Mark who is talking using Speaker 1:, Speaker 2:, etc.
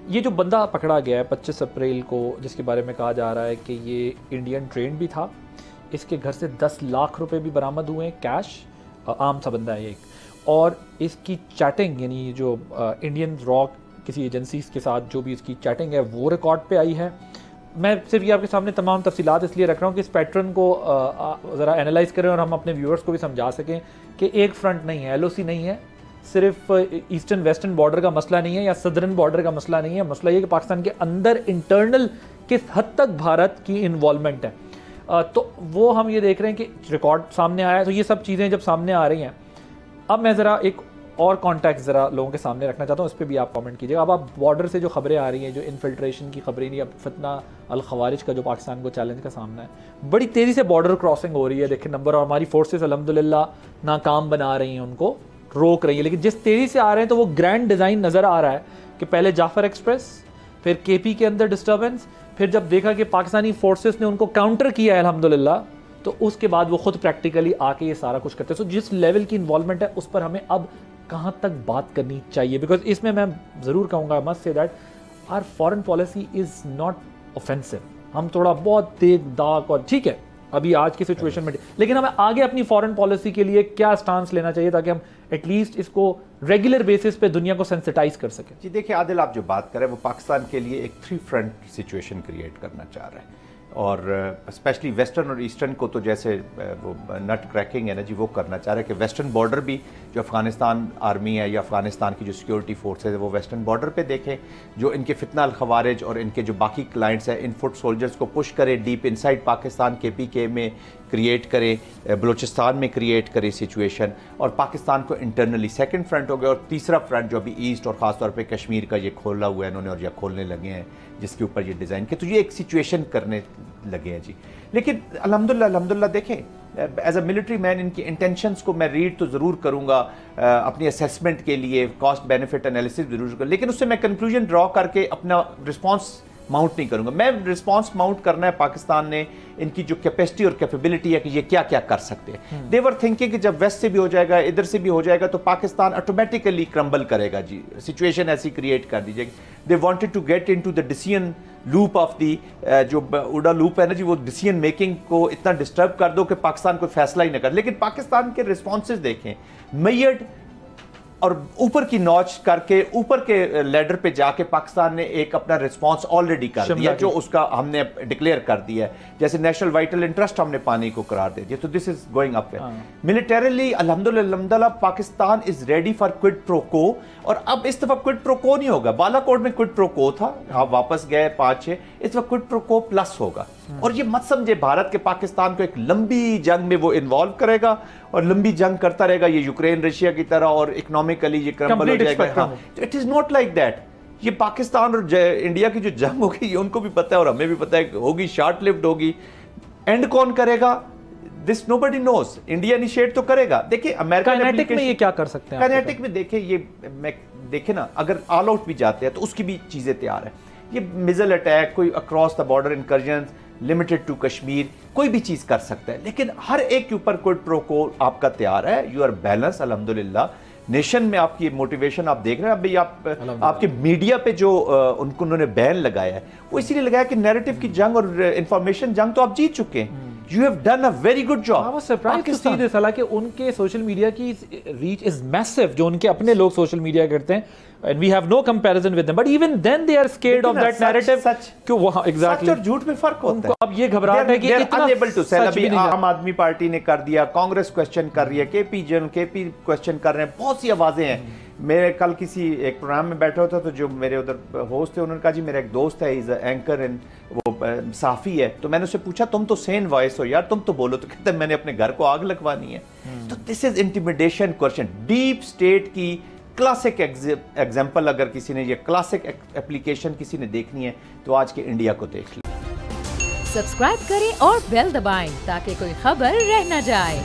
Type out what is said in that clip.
Speaker 1: یہ جو بندہ پکڑا گیا ہے 25 اپریل کو، جس کے بارے میں کہا جا رہا ہے کہ یہ انڈین ٹرینڈ بھی تھا، اس کے گھر سے 10 لاکھ روپے بھی برآمد ہوئے ہیں کیش، عام سا بندہ ہے ایک، اور اس کی چیٹنگ یعنی جو انڈین راک کسی ایجنسیز کے ساتھ جو بھی اس کی چیٹنگ ہے وہ ریکارڈ پہ آئی ہے۔ میں صرف یہ آپ کے سامنے تمام تفصیلات اس لیے رکھ رہا ہوں کہ اس پیٹرن کو ذرا انالائز کریں اور ہم اپنے ویورز کو بھی سمجھا سکیں کہ ایک فرنٹ نہیں ہے، ایل او سی نہیں ہے، صرف ایسٹرن ویسٹرن بارڈر کا مسئلہ نہیں ہے یا صدرن بارڈر کا مسئلہ نہیں ہے، مسئلہ یہ کہ پاکستان کے اندر انٹرنل کس حد تک بھارت کی انوالومنٹ ہے۔ تو وہ ہم یہ دیکھ رہے ہیں کہ ریکارڈ سامنے آیا ہے۔ تو یہ سب چیزیں جب سامنے آ رہی ہیں، اب میں ذرا ایک اور کانٹیکٹ ذرا لوگوں کے سامنے رکھنا چاہتا ہوں، اس پہ بھی آپ کامنٹ کیجیے گا۔ اب آپ بارڈر سے جو خبریں آ رہی ہیں، جو انفلٹریشن کی خبریں نہیں، اب فتنہ الخوارج کا جو پاکستان کو چیلنج کا سامنا ہے، بڑی تیزی سے بارڈر کراسنگ ہو رہی ہے، دیکھیں نمبر، اور ہماری فورسز الحمدللہ ناکام بنا رہی ہیں، ان کو روک رہی ہے، لیکن جس تیزی سے آ رہے ہیں تو وہ گرینڈ ڈیزائن نظر آ رہا ہے کہ پہلے جعفر ایکسپریس، پھر کے پی کے اندر ڈسٹربنس، پھر جب دیکھا کہ پاکستانی فورسز نے ان کو کاؤنٹر کیا ہے الحمدللہ، تو اس کے بعد وہ خود پریکٹیکلی آ کے یہ سارا کچھ کرتے ہیں۔ سو جس لیول کی انوالومنٹ ہے اس پر ہمیں اب کہاں تک بات کرنی چاہیے، بیکاز اس میں ضرور کہوں گا must say that our foreign policy is not offensive، ہم تھوڑا بہت دیکھ داغ اور ٹھیک ہے ابھی آج کی سچویشن میں، لیکن ہمیں آگے اپنی فارن پالیسی کے لیے کیا سٹانس لینا چاہیے تاکہ ہم ایٹ لیسٹ اس کو ریگولر بیسس پہ دنیا کو سینسٹائز کر سکیں۔
Speaker 2: جی دیکھیں عادل، آپ جو بات کر رہے ہیں وہ پاکستان کے لیے ایک 3 فرنٹ سچویشن کریٹ کرنا چاہ رہے ہیں، اور اسپیشلی ویسٹرن اور ایسٹرن کو تو جیسے وہ نٹ کریکنگ ہے نا جی، وہ کرنا چاہ رہے ہیں کہ ویسٹرن بارڈر بھی جو افغانستان آرمی ہے یا افغانستان کی جو سیکیورٹی فورسز ہے وہ ویسٹرن بارڈر پہ دیکھیں، جو ان کے فتنہ الخوارج اور ان کے جو باقی کلائنٹس ہیں ان فٹ سولجرز کو پش کرے ڈیپ انسائڈ پاکستان، کے پی کے میں کریٹ کرے، بلوچستان میں کریٹ کرے سچویشن، اور پاکستان کو انٹرنلی سیکنڈ فرنٹ ہو گیا، اور تیسرا فرنٹ جو ابھی ایسٹ اور خاص طور پہ کشمیر کا یہ کھولا ہوا ہے انہوں نے اور یہ کھولنے لگے ہیں جس کے اوپر یہ ڈیزائن کے، تو یہ ایک سچویشن کرنے لگے ہیں جی۔ لیکن الحمدللہ دیکھیں ایز اے ملٹری مین ان کی انٹینشنز کو میں ریڈ تو ضرور کروں گا اپنی اسیسمنٹ کے لیے، کاسٹ بینیفٹ انالیسس ضرور کروں، لیکن اس سے میں کنکلوژن ڈرا کر کے اپنا رسپانس ماؤنٹ نہیں کروں گا۔ میں رسپانس ماؤنٹ کرنا ہے پاکستان نے ان کی جو کیپیسٹی اور کیپیبلٹی ہے کہ یہ کیا کیا کر سکتے ہیں۔ دے ور تھنکنگ کہ جب ویسٹ سے بھی ہو جائے گا، ادھر سے بھی ہو جائے گا تو پاکستان آٹومیٹیکلی کرمبل کرے گا جی، سچویشن ایسی کریٹ کر دیجیے گا۔ They wanted to get into the decision loop of the جو اوڈا لوپ ہے نا جی، وہ ڈیسیژن میکنگ کو اتنا ڈسٹرب کر دو کہ پاکستان کوئی فیصلہ ہی نہ کر۔ لیکن پاکستان کے رسپانسز دیکھیں، میڈ اور اوپر کی نوچ کر کے اوپر کے لیڈر پہ جا کے پاکستان نے ایک اپنا رسپانس آلریڈی کر دیا، جو اس کا ہم نے ڈکلیئر کر دیا ہے، جیسے نیشنل وائٹل انٹرسٹ ہم نے پانی کو قرار دے دیا، تو دس از گوئنگ اپ۔ ملٹریلی الحمدللہ Pakistan is ready for quid pro quo, اور اب اس دفعہ کوئڈ پرو کو نہیں ہوگا، بالا کوٹ میں کوئڈ پرو کو تھا، آپ واپس گئے 5-6، اس دفعہ کوئڈ پرو کو پلس ہوگا۔ اور یہ مت سمجھے بھارت کے پاکستان کو ایک لمبی جنگ میں وہ انوالو کرے گا اور لمبی جنگ کرتا رہے گا، یہ یوکرین رشیا کی طرح، اور اکنامکلی یہ کرمبل ہو جائے گا۔ It is not like that. یہ پاکستان اور انڈیا کی جو جنگ ہوگی یہ ان کو بھی پتہ ہے اور ہمیں بھی پتہ ہے ہوگی، شارٹ لیوڈ ہوگی۔ اینڈ کون کرے گا؟ دس نو بڈی نوز۔ انڈیا انیشیٹ تو کرے گا۔ دیکھیں امریکہ
Speaker 1: میں یہ کیا کر سکتے ہیں،
Speaker 2: کائنیٹک میں دیکھیں، یہ میں دیکھیں نا، اگر آل آؤٹ بھی جاتے ہیں تو اس کی بھی چیزیں تیار ہیں۔ یہ میزل اٹیک، کوئی across the border incursions limited to Kashmir, کوئی بھی چیز کر سکتا ہے، لیکن ہر ایک کے اوپر کوئی پرو کو آپ کا تیار ہے۔ یو آر بیلنس الحمدللہ۔ نیشن میں آپ کی موٹیویشن آپ دیکھ رہے ہیں، ابھی آپ کے میڈیا پہ جو ان کو انہوں نے بین لگایا ہے وہ اسی لیے لگایا کہ نیریٹو کی جنگ اور انفارمیشن جنگ تو آپ جیت چکے ہیں۔ You have done a very good job.
Speaker 1: I was surprised to see this، حالانکہ ان کے سوشل میڈیا کی ریچ از میسو، جو ان کے اپنے لوگ سوشل میڈیا کرتے ہیں، and we have no comparison with them, but even then they are scared of that narrative کہ وہ exactly
Speaker 2: سچ اور جھوٹ میں فرق ہوتا ہے۔
Speaker 1: اب یہ گھبراہٹ ہے کہ اتنا
Speaker 2: سچ بھی نہیں۔ عام آدمی پارٹی نے کر دیا، کانگریس کوشچن کر رہی ہے، کے پی کوشچن کر رہے ہیں، بہت سی آوازیں ہیں۔ میں کل کسی ایک پروگرام میں بیٹھا ہوتا تو جو میرے ادھر ہوسٹ تھے انہوں نے کہا جی میرا ایک دوست ہے، از اینکر اینڈ وہ صحافی ہے، تو میں نے اس سے پوچھا تم تو سین وائس ہو یار، تم تو بولو، تو کہتے ہیں میں نے اپنے گھر کو آگ لگوانی ہے۔ تو دس از انٹیمیڈیشن کوشچن، ڈیپ اسٹیٹ کی کلاسک ایگزامپل، اگر کسی نے یہ کلاسک اپلیکیشن کسی نے دیکھنی ہے تو آج کے انڈیا کو دیکھ لیں۔
Speaker 3: سبسکرائب کریں اور بیل دبائیں تاکہ کوئی خبر رہ نہ جائے۔